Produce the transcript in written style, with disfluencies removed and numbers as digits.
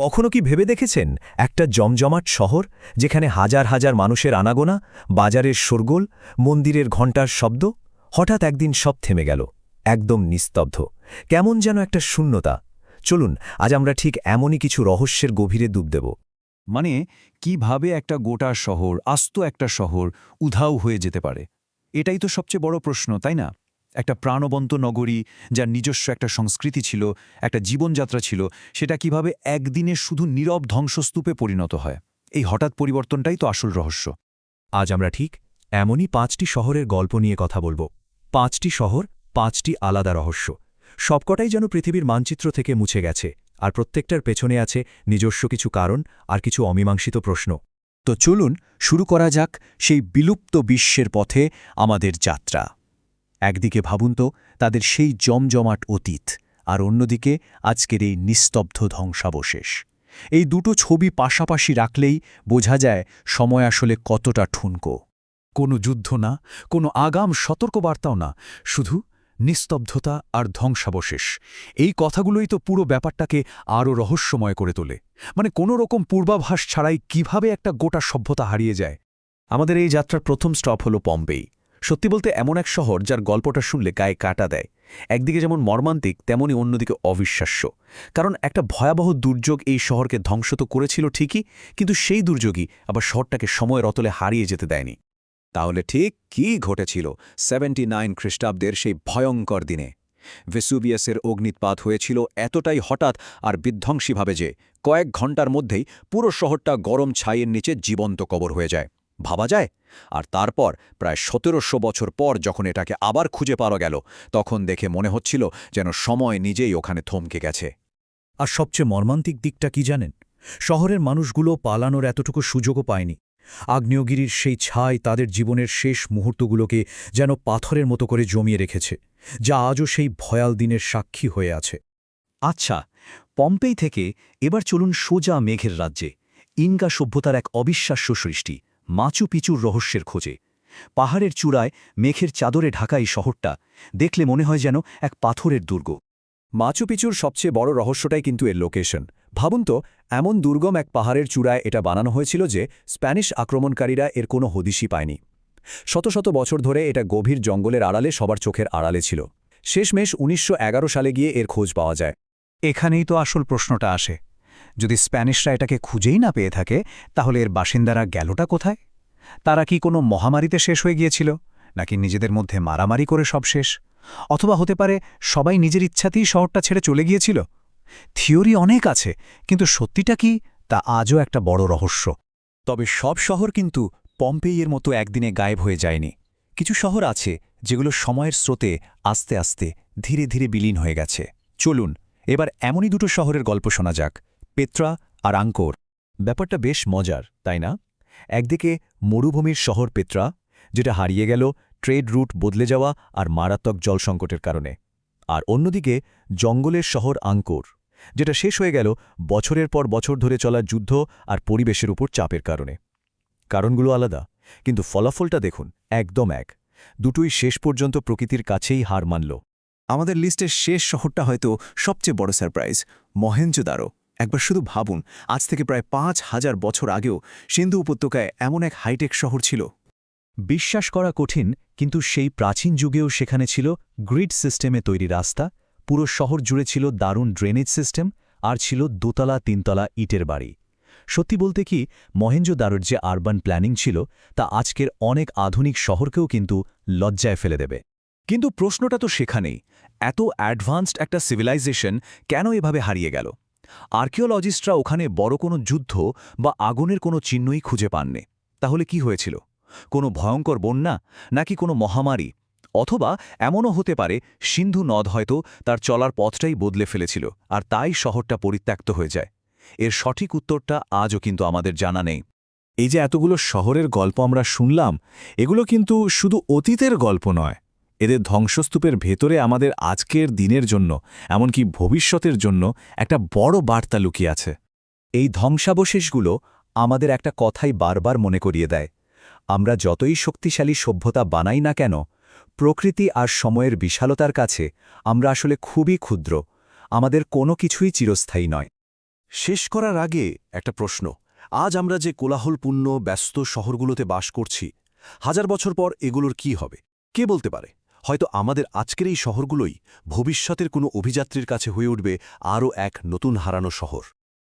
কখনো কি ভেবে দেখেছেন একটা জমজমাট শহর যেখানে হাজার হাজার মানুষের আনাগোনা, বাজারের শোরগোল, মন্দিরের ঘণ্টার শব্দ, হঠাৎ একদিন সব থেমে গেল, একদম নিস্তব্ধ, কেমন যেন একটা শূন্যতা। চলুন আজ আমরা ঠিক এমনই কিছু রহস্যের গভীরে ডুব দেব। মানে কিভাবে একটা গোটা শহর, আস্ত একটা শহর উধাও হয়ে যেতে পারে? এটাই তো সবচেয়ে বড় প্রশ্ন, তাই না? একটা প্রাণবন্ত নগরী, যার নিজস্ব একটা সংস্কৃতি ছিল, একটা জীবনযাত্রা ছিল, সেটা কিভাবে একদিনে শুধু নীরব ধ্বংসস্তূপে পরিণত হয়? এই হঠাৎ পরিবর্তনটাই তো আসল রহস্য। আজ আমরা ঠিক এমনই 5টি শহরের গল্প নিয়ে কথা বলব। 5টি শহর, 5টি আলাদা রহস্য। সবকটাই যেন পৃথিবীর মানচিত্র থেকে মুছে গেছে, আর প্রত্যেকটার পেছনে আছে নিজস্ব কিছু কারণ আর কিছু অমীমাংসিত প্রশ্ন। তো চলুন শুরু করা যাক সেই বিলুপ্ত বিশ্বের পথে আমাদের যাত্রা। একদিকে ভাবুন তো তাদের সেই জমজমাট অতীত, আর অন্যদিকে আজকের এই নিস্তব্ধ ধ্বংসাবশেষ। এই দুটো ছবি পাশাপাশি রাখলেই বোঝা যায় সময় আসলে কতটা ঠুনকো। কোনো যুদ্ধ না, কোনো আগাম সতর্কবার্তাও না, শুধু নিস্তব্ধতা আর ধ্বংসাবশেষ। এই কথাগুলোই তো পুরো ব্যাপারটাকে আরও রহস্যময় করে তোলে। মানে কোনো রকম পূর্বাভাস ছাড়াই কিভাবে একটা গোটা সভ্যতা হারিয়ে যায়। আমাদের এই যাত্রার প্রথম স্টপ হল পম্পেই। সত্যি বলতে এমন এক শহর যার গল্পটা শুনলে গায়ে কাটা দেয়। একদিকে যেমন মর্মান্তিক, তেমনি অন্যদিকে অবিশ্বাস্য। কারণ একটা ভয়াবহ দুর্যোগ এই শহরকে ধ্বংস তো করেছিল ঠিকই, কিন্তু সেই দুর্যোগই আবার শহরটাকে সময়ের অতলে হারিয়ে যেতে দেয়নি। তাহলে ঠিক কী ঘটেছিল 79 খ্রিস্টাব্দের সেই ভয়ঙ্কর দিনে? ভেসুভিয়াসের অগ্নিৎপাত হয়েছিল এতটাই হঠাৎ আর বিধ্বংসীভাবে যে কয়েক ঘণ্টার মধ্যেই পুরো শহরটা গরম ছাইয়ের নিচে জীবন্ত কবর হয়ে যায়। ভাবা যায়? আর তারপর প্রায় 1700 বছর পর যখন এটাকে আবার খুঁজে পাওয়া গেল, তখন দেখে মনে হচ্ছিল যেন সময় নিজেই ওখানে থমকে গেছে। আর সবচেয়ে মর্মান্তিক দিকটা কি জানেন? শহরের মানুষগুলো পালানোর এতটুকু সুযোগও পায়নি। আগ্নেয়গিরির সেই ছাই তাদের জীবনের শেষ মুহূর্তগুলোকে যেন পাথরের মতো করে জমিয়ে রেখেছে, যা আজও সেই ভয়াল দিনের সাক্ষী হয়ে আছে। আচ্ছা, পম্পেই থেকে এবার চলুন সোজা মেঘের রাজ্যে, ইনকা সভ্যতার এক অবিশ্বাস্য সৃষ্টি, মাচু পিচুর রহস্যের খোঁজে। পাহাড়ের চূড়ায় মেঘের চাদরে ঢাকা এই শহরটা দেখলে মনে হয় যেন এক পাথরের দুর্গ। মাচু পিচুর সবচেয়ে বড় রহস্যটাই কিন্তু এর লোকেশন। ভাবুন তো, এমন দুর্গম এক পাহাড়ের চূড়ায় এটা বানানো হয়েছিল যে স্প্যানিশ আক্রমণকারীরা এর কোনো হদিশই পায়নি। শত শত বছর ধরে এটা গভীর জঙ্গলের আড়ালে সবার চোখের আড়ালে ছিল। শেষমেশ 1911 সালে গিয়ে এর খোঁজ পাওয়া যায়। এখানেই তো আসল প্রশ্নটা আসে। যদি স্প্যানিশরা এটাকে খুঁজেই না পেয়ে থাকে, তাহলে এর বাসিন্দারা গেলটা কোথায়? তারা কি কোনো মহামারীতে শেষ হয়ে গিয়েছিল, নাকি নিজেদের মধ্যে মারামারি করে সব শেষ? অথবা হতে পারে সবাই নিজের ইচ্ছাতেই শহরটা ছেড়ে চলে গিয়েছিল। থিওরি অনেক আছে, কিন্তু সত্যিটা কি তা আজও একটা বড় রহস্য। তবে সব শহর কিন্তু পম্পেইয়ের মতো একদিনে গায়েব হয়ে যায়নি। কিছু শহর আছে যেগুলো সময়ের স্রোতে আস্তে আস্তে ধীরে ধীরে বিলীন হয়ে গেছে। চলুন এবার এমনই দুটো শহরের গল্প শোনা যাক, পেত্রা আর আঙ্কোর। ব্যাপারটা বেশ মজার, তাই না? একদিকে মরুভূমির শহর পেত্রা, যেটা হারিয়ে গেল ট্রেড রুট বদলে যাওয়া আর মারাত্মক জল সংকটের কারণে। আর অন্যদিকে জঙ্গলের শহর আঙ্কোর, যেটা শেষ হয়ে গেল বছরের পর বছর ধরে চলা যুদ্ধ আর পরিবেশের উপর চাপের কারণে। কারণগুলো আলাদা, কিন্তু ফলাফলটা দেখুন একদম এক। দুটোই শেষ পর্যন্ত প্রকৃতির কাছেই হার মানল। আমাদের লিস্টের শেষ শহরটা হয়তো সবচেয়ে বড় সারপ্রাইজ, মহেঞ্জোদারো। একবার শুধু ভাবুন, আজ থেকে প্রায় 5000 বছর আগেও সিন্ধু উপত্যকায় এমন এক হাইটেক শহর ছিল। বিশ্বাস করা কঠিন, কিন্তু সেই প্রাচীন যুগেও সেখানে ছিল গ্রিড সিস্টেমে তৈরি রাস্তা, পুরো শহর জুড়ে ছিল দারুণ ড্রেনেজ সিস্টেম, আর ছিল দোতলা তিনতলা ইটের বাড়ি। সত্যি বলতে কি, মহেঞ্জোদারোর যে আরবান প্ল্যানিং ছিল তা আজকের অনেক আধুনিক শহরকেও কিন্তু লজ্জায় ফেলে দেবে। কিন্তু প্রশ্নটা তো সেখানেই, এত অ্যাডভান্সড একটা সিভিলাইজেশন কেন এভাবে হারিয়ে গেল? আর্কিওলজিস্টরা ওখানে বড় কোনো যুদ্ধ বা আগুনের কোনো চিহ্নই খুঁজে পাননি। তাহলে কি হয়েছিল? কোনো ভয়ঙ্কর বন্যা, নাকি কোনো মহামারী? অথবা এমনও হতে পারে সিন্ধু নদ হয়তো তার চলার পথটাই বদলে ফেলেছিল, আর তাই শহরটা পরিত্যক্ত হয়ে যায়। এর সঠিক উত্তরটা আজও কিন্তু আমাদের জানা নেই। এই যে এতগুলো শহরের গল্প আমরা শুনলাম, এগুলো কিন্তু শুধু অতীতের গল্প নয়। এদের ধ্বংসস্তূপের ভেতরে আমাদের আজকের দিনের জন্য, এমনকি ভবিষ্যতের জন্য একটা বড় বার্তা লুকিয়ে আছে। এই ধ্বংসাবশেষগুলো আমাদের একটা কথাই বারবার মনে করিয়ে দেয়, আমরা যতই শক্তিশালী সভ্যতা বানাই না কেন, প্রকৃতি আর সময়ের বিশালতার কাছে আমরা আসলে খুবই ক্ষুদ্র। আমাদের কোনো কিছুই চিরস্থায়ী নয়। শেষ করার আগে একটা প্রশ্ন। আজ আমরা যে কোলাহলপূর্ণ ব্যস্ত শহরগুলোতে বাস করছি, 1000 বছর পর এগুলোর কি হবে? কে বলতে পারে? হয়তো আমাদের আজকের এই শহরগুলোই ভবিষ্যতের কোনো অভিযাত্রীর কাছে হয়ে উঠবে আরও এক নতুন হারানো শহর।